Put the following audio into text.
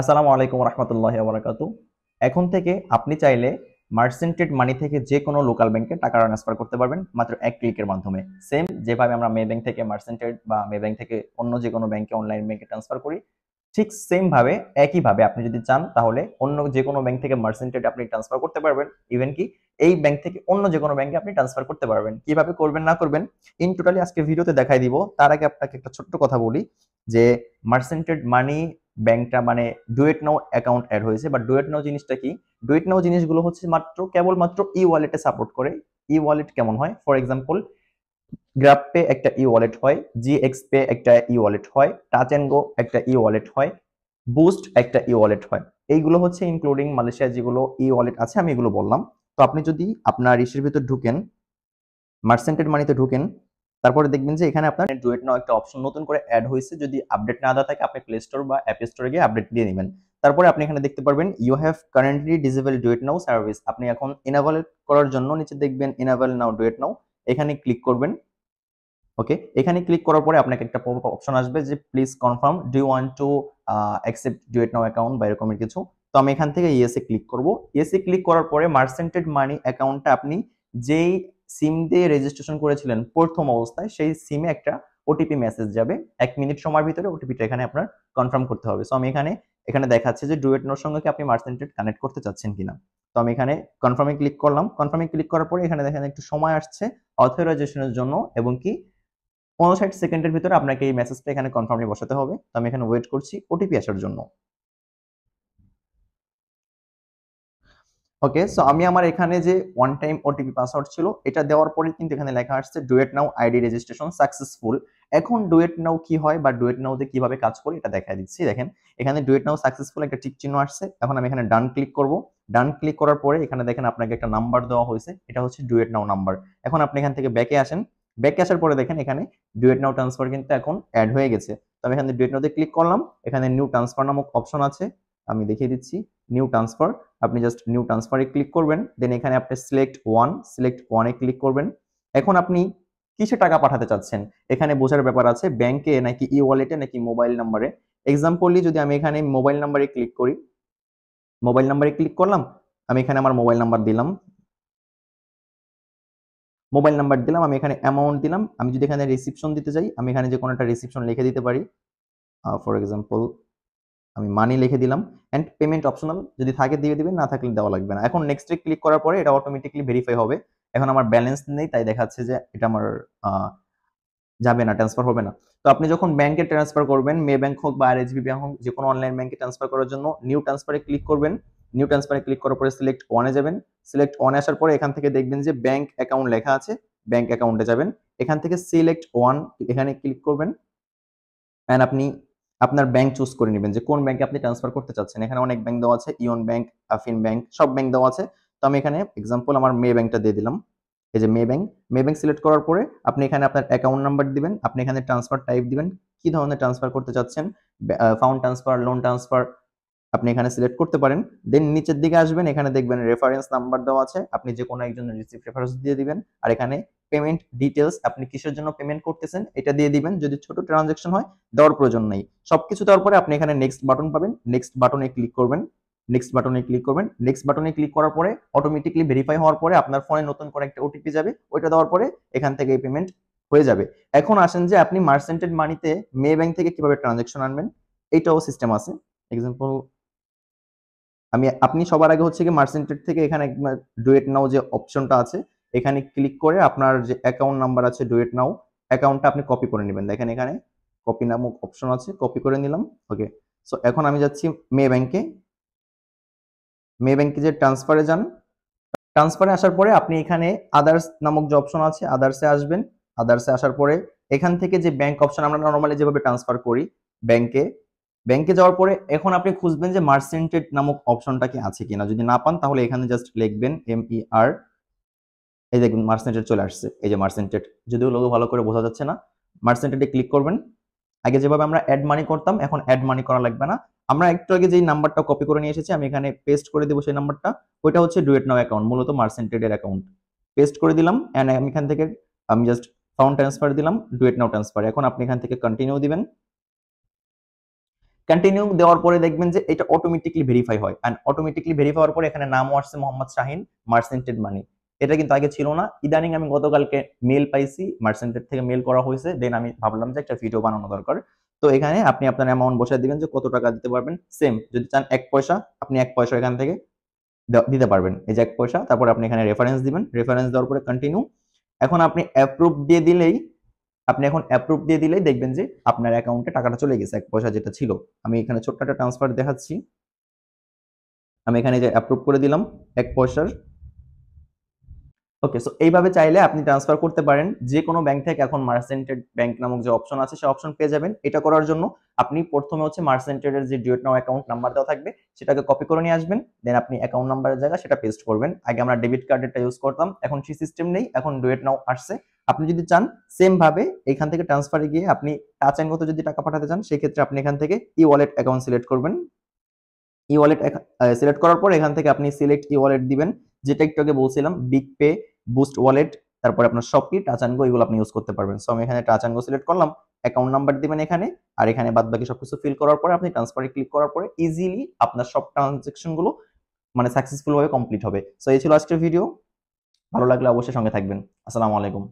আসসালামু আলাইকুম রহমতুল্লাহি ওয়া বারাকাতু। এখন থেকে আপনি চাইলে মার্সেন্টেড মানি থেকে যে কোনো লোকাল ব্যাংকে টাকা ট্রান্সফার করতে পারবেন মাত্র এক ক্লিকের মাধ্যমে। সেম যেভাবে আমরা মে ব্যাংক থেকে মার্সেন্টেড বা মে ব্যাংক থেকে অন্য যে কোনো ব্যাংকে অনলাইন ব্যাংকে ট্রান্সফার করি, ঠিক সেম ভাবে একইভাবে আপনি যদি চান তাহলে অন্য যে কোনো ব্যাংক থেকে মার্সেন্টেড আপনি ট্রান্সফার করতে পারবেন। ইভেন কি এই ব্যাংক থেকে অন্য যে কোনো ব্যাংকে আপনি ট্রান্সফার করতে পারবেন। কিভাবে করবেন না করবেন ইন টোটালি আজকে ভিডিওতে দেখাই দিব। তার আগে আপনাকে একটা ছোট্ট কথা বলি যে মার্সেন্টেড মানি ব্যাংকটা মানে ডুয়েট নাও অ্যাকাউন্ট অ্যাড হয়েছে, বা ডুয়েট নাও জিনিসটা কি? ডুয়েট নাও জিনিসগুলো হচ্ছে কেবলমাত্র ই ওয়ালেটে সাপোর্ট করে। ই ওয়ালেট কেমন হয়? ফর এক্সাম্পল, গ্রাব পে একটা ই ওয়ালেট হয়, জিএক্স পে একটা ই ওয়ালেট হয়, টাচ এন্ড গো একটা ই ওয়ালেট হয়, বুস্ট একটা ই ওয়ালেট হয়। এইগুলো হচ্ছে ইনক্লুডিং মালয়েশিয়ার যেগুলো ই ওয়ালেট আছে আমি এগুলো বললাম। তো আপনি যদি আপনার ইসের ভিতর ঢুকেন, মার্সেন্টেড মানিতে ঢুকেন, তারপরে দেখবেন যে এখানে আপনার ডুয়েট নাও একটা অপশন নতুন করে অ্যাড হয়েছে। যদি আপডেট না দেওয়া থাকে আপনি প্লে স্টোর বা অ্যাপ স্টোরে গিয়ে আপডেট দিয়ে নেবেন। তারপরে আপনি এখানে দেখতে পারবেন you have currently disable Duet now service. আপনি এখন ইনেবল করার জন্য নিচে দেখবেন ইনেবল নাও ডুয়েট নাও, এখানে ক্লিক করবেন। ওকে, এখানে ক্লিক করার পরে আপনাকে একটা পপআপ অপশন আসবে যে please confirm do you want to accept Duet now account বা এরকমের কিছু। তো আমি এখান থেকে ইয়েসে ক্লিক করব। ইয়েসে ক্লিক করার পরে মার্সেন্টেড মানি অ্যাকাউন্টটা আপনি যেই সিম দিয়ে রেজিস্ট্রেশন করেছিলেন প্রথম অবস্থায়, সেই সিমে একটা ওটিপি মেসেজ যাবে। 1 মিনিট সময়ের ভিতরে ওটিপিটা এখানে আপনার কনফার্ম করতে হবে। সো আমি এখানে এখানে দেখাচ্ছে যে ডুয়েট নাওর সঙ্গে কি আপনি মার্সেন্টেড কানেক্ট করতে চাচ্ছেন কিনা। তো আমি এখানে কনফার্মে ক্লিক করলাম। কনফার্মে ক্লিক করার পরে এখানে দেখেন একটু সময় আসছে অথরাইজেশনের জন্য, এবং কি ৫৯ সেকেন্ডের ভিতরে আপনাকে এই মেসেজটা এখানে কনফার্মলি বসাতে হবে। তো আমি এখানে ওয়েট করছি ওটিপি আসার জন্য। ওকে, সো আমি আমার এখানে যে ওয়ান টাইম ওটিপি পাসওয়ার্ড ছিল এটা দেওয়ার পরে কিন্তু এখানে লেখা আসছে ডুয়েট নাও আইডি রেজিস্ট্রেশন সাকসেসফুল। এখন ডুয়েট নাও কি হয় বা ডুয়েট নাওতে কিভাবে কাজ করে এটা দেখাই দিচ্ছি। দেখেন এখানে ডুয়েট নাও সাকসেসফুল একটা টিক চিহ্ন আসছে। এখন আমি এখানে ডান ক্লিক করব। ডান ক্লিক করার পরে এখানে দেখেন আপনাকে একটা নাম্বার দেওয়া হয়েছে, এটা হচ্ছে ডুয়েট নাও নাম্বার। এখন আপনি এখান থেকে ব্যাকে আসেন। ব্যাকে আসার পরে দেখেন এখানে ডুয়েট নাও ট্রান্সফার কিন্তু এখন অ্যাড হয়ে গেছে। তো আমি এখানে ডুয়েট নাওতে ক্লিক করলাম। এখানে নিউ ট্রান্সফার নামক অপশন আছে, আমি দেখিয়ে দিচ্ছি। নিউ ট্রান্সফার, আপনি জাস্ট নিউ ট্রান্সফারে ক্লিক করবেন। দেন এখানে আপনি সিলেক্ট ওয়ানে ক্লিক করবেন। এখন আপনি কিসে টাকা পাঠাতে চাচ্ছেন এখানে বোঝার ব্যাপার আছে, ব্যাংকে নাকি ই ওয়ালেটে নাকি মোবাইল নাম্বারে। এক্সাম্পলি যদি আমি এখানে মোবাইল নাম্বারে ক্লিক করি, মোবাইল নাম্বারে ক্লিক করলাম, আমি এখানে আমার মোবাইল নাম্বার দিলাম। মোবাইল নাম্বার দিলাম, আমি এখানে অ্যামাউন্ট দিলাম। আমি যদি এখানে রিসিপশন দিতে চাই আমি এখানে যে কোনো একটা রিসিপশন লিখে দিতে পারি। ফর এক্সাম্পল আমি মানি লিখে দিলাম। এন্ড পেমেন্ট অপশনাল, যদি থাকে দিয়ে দিবেন, না থাকলে দেওয়া লাগবে না। এখন নেক্সটে ক্লিক করার পরে এটা অটোমেটিক্যালি ভেরিফাই হবে। এখন আমার ব্যালেন্স নেই তাই দেখাচ্ছে যে এটা আমার যাবে না, ট্রান্সফার হবে না। তো আপনি যখন ব্যাংকে ট্রান্সফার করবেন, মে ব্যাংক হোক বা আরএসবি ব্যাংক হোক, যে কোনো অনলাইন ব্যাংকে ট্রান্সফার করার জন্য নিউ ট্রান্সফারে ক্লিক করবেন। নিউ ট্রান্সফারে ক্লিক করার পরে সিলেক্ট ওয়ানে যাবেন। সিলেক্ট ওয়ানে আসার পরে এখান থেকে দেখবেন যে ব্যাংক অ্যাকাউন্ট লেখা আছে, ব্যাংক অ্যাকাউন্টে যাবেন। এখান থেকে সিলেক্ট ওয়ান এখানে ক্লিক করবেন। এন্ড আপনি আপনার ব্যাংক চুজ করে নেবেন যে কোন ব্যাংকে আপনি ট্রান্সফার করতে চাচ্ছেন। এখানে অনেক ব্যাংক দেওয়া আছে, ইওন ব্যাংক, আফিন ব্যাংক, সব ব্যাংক দেওয়া আছে। তো আমি এখানে এক্সাম্পল আমার মে ব্যাংকটা দিয়ে দিলাম। এই যে মে ব্যাংক, মে ব্যাংক সিলেক্ট করার পরে আপনি এখানে আপনার অ্যাকাউন্ট নাম্বার দিবেন। আপনি এখানে ট্রান্সফার টাইপ দিবেন, কি ধরনের ট্রান্সফার করতে চাচ্ছেন, ফান্ড ট্রান্সফার, লোন ট্রান্সফার, আপনি এখানে সিলেক্ট করতে পারেন। দেন নিচের দিকে আসবেন, এখানে দেখবেন রেফারেন্স নাম্বার দেওয়া আছে, আপনি যে কোনো একজনের রিসিপ্ট রেফারেন্স দিয়ে দিবেন। আর এখানে পেমেন্ট ডিটেলস, আপনি কিসের জন্য পেমেন্ট করতেছেন এটা দিয়ে দিবেন। যদি ছোট ট্রানজাকশন হয় দেওয়ার প্রয়োজন নেই। সবকিছু দেওয়ার পরে আপনি এখানে নেক্সট বাটন পাবেন, নেক্সট বাটনে ক্লিক করবেন। নেক্সট বাটনে ক্লিক করবেন। নেক্সট বাটনে ক্লিক করার পরে অটোমেটিক্যালি ভেরিফাই হওয়ার পরে আপনার ফোনে নতুন করে একটা ওটিপি যাবে, ওইটা দেওয়ার পরে এখান থেকে এই পেমেন্ট হয়ে যাবে। এখন আসেন যে আপনি মার্সেন্টেড মানিতে মে ব্যাংক থেকে কিভাবে ট্রানজাকশন আনবেন, এইটাও সিস্টেম আছে। এক্সাম্পল, আপনি সবার আগে হচ্ছে কি মার্সেন্টেড থেকে এখানে ডুয়েট নাও যে অপশনটা আছে এখানে ক্লিক করে আপনার যে অ্যাকাউন্ট নাম্বার আছে ডুয়েট নাও অ্যাকাউন্টটা আপনি কপি করে নেবেন। দেখেন এখানে কপি নামক অপশন আছে, কপি করে নিলাম। ওকে, সো এখন আমি যাচ্ছি মে ব্যাংকে। মে ব্যাংকে যে ট্রান্সফারে যান, ট্রান্সফারে আসার পরে আপনি এখানে আদার্স নামক যে অপশন আছে আদার্সে আসবেন। আদার্সে আসার পরে এখান থেকে যে ব্যাংক অপশন আমরা নরমালি যেভাবে ট্রান্সফার করি ব্যাংকে, ব্যাংকে যাওয়ার পরে এখন আপনি খুঁজবেন যে মার্সেন্টেড নামক অপশনটা কি আছে কিনা। যদি না পান তাহলে এখানে জাস্ট লিখবেন MER, এই দেখুন মার্সেন্টেড চলে আসছে। এই যে মার্সেন্টেড, যদিও লোগো ভালো করে বোঝা যাচ্ছে না। মার্সেন্টেডে ক্লিক করবেন। আগে যেভাবে আমরা অ্যাড মানি করতাম এখন অ্যাড মানি করা লাগবে না। আমরা একটু আগে যেই নাম্বারটা কপি করে নিয়ে এসেছি আমি এখানে পেস্ট করে দেবো সেই নাম্বারটা। ওইটা হচ্ছে ডুয়েট নাও অ্যাকাউন্ট, মূলত মার্সেন্টেডের অ্যাকাউন্ট। পেস্ট করে দিলাম এন্ড আমি এখান থেকে আমি জাস্ট ফাউন্ড ট্রান্সফার দিলাম ডুয়েট নাও ট্রান্সফার। এখন আপনি এখান থেকে কন্টিনিউ দিবেন। কন্টিনিউ দেওয়ার পরে দেখবেন যে এটা অটোমেটিকলি ভেরিফাই হয়, এন্ড অটোমেটিকলি ভেরিফাই হওয়ার পরে এখানে নামও আসছে মোহাম্মদ শাহিন, মার্সেন্টেড মানি। এটা কিন্তু আগে ছিল না, ইদানিং আমি গতকালকে মেল পাইছি, মার্সেন্টেড থেকে মেল করা হয়েছে, দেন আমি ভাবলাম যে একটা ভিডিও বানানো দরকার। তো এখানে আপনি আপনার অ্যামাউন্ট বসায় দিবেন যে কত টাকা দিতে পারবেন। সেম যদি চান 1 পয়সা, আপনি 1 পয়সা এখান থেকে দিতে পারবেন, এই যে 1 পয়সা। তারপর আপনি এখানে রেফারেন্স দিবেন, রেফারেন্স দেওয়ার পরে কন্টিনিউ। এখন আপনি অ্যাপ্রুভ দিয়ে দিলেই, দেখবেন যে আপনার অ্যাকাউন্টে টাকাটা চলে গেছে, 1 পয়সা যেটা ছিল। আমি এখানে ছোট্ট একটা ট্রান্সফার দেখাচ্ছি। আমি এখানে যে অ্যাপ্রুভ করে দিলাম 1 পয়সার। ওকে, সো এইভাবে চাইলে আপনি ট্রান্সফার করতে পারেন যে কোনো ব্যাংক থেকে। এখন মার্সেন্টেড ব্যাংক নামক যে অপশন আছে সেই অপশন পেয়ে যাবেন। এটা করার জন্য আপনি প্রথমে হচ্ছে মার্সেন্টেড এর যে ডুয়েট নাও অ্যাকাউন্ট নাম্বার দেওয়া থাকবে সেটাকে কপি করে নিয়ে আসবেন, দেন আপনি অ্যাকাউন্ট নাম্বারের জায়গায় সেটা পেস্ট করবেন। আগে আমরা ডেবিট কার্ডেরটা ইউজ করতাম, এখন সেই সিস্টেম নেই, এখন ডুয়েট নাও আসছে। আপনি যদি চান সেম ভাবে এখান থেকে ট্রান্সফারে গিয়ে আপনি টাচ অ্যান্ড গোতে যদি টাকা পাঠাতে চান, সেই ক্ষেত্রে আপনি এখান থেকে ই ওয়ালেট অ্যাকাউন্ট সিলেক্ট করবেন। ই ওয়ালেট সিলেক্ট করার পর এখান থেকে আপনি সিলেক্ট ই ওয়ালেট দিবেন, যেটা একটু আগে বলছিলাম, বিগ পে, বুস্ট ওয়ালেট, তারপরে আপনার শপি, টাচ অ্যান্ড গো, এগুলো আপনি ইউজ করতে পারবেন। সো আমি এখানে টাচ অ্যান্ড গো সিলেক্ট করলাম, অ্যাকাউন্ট নাম্বার দিবেন এখানে, আর এখানে বাদ বাকি সবকিছু ফিল করার পরে আপনি ট্রান্সফারে ক্লিক করার পরে ইজিলি আপনার সব ট্রানজাকশন গুলো মানে সাকসেসফুল ভাবে কমপ্লিট হবে। সো এই ছিল আজকের ভিডিও, ভালো লাগলে অবশ্যই সঙ্গে থাকবেন। আসসালামু আলাইকুম।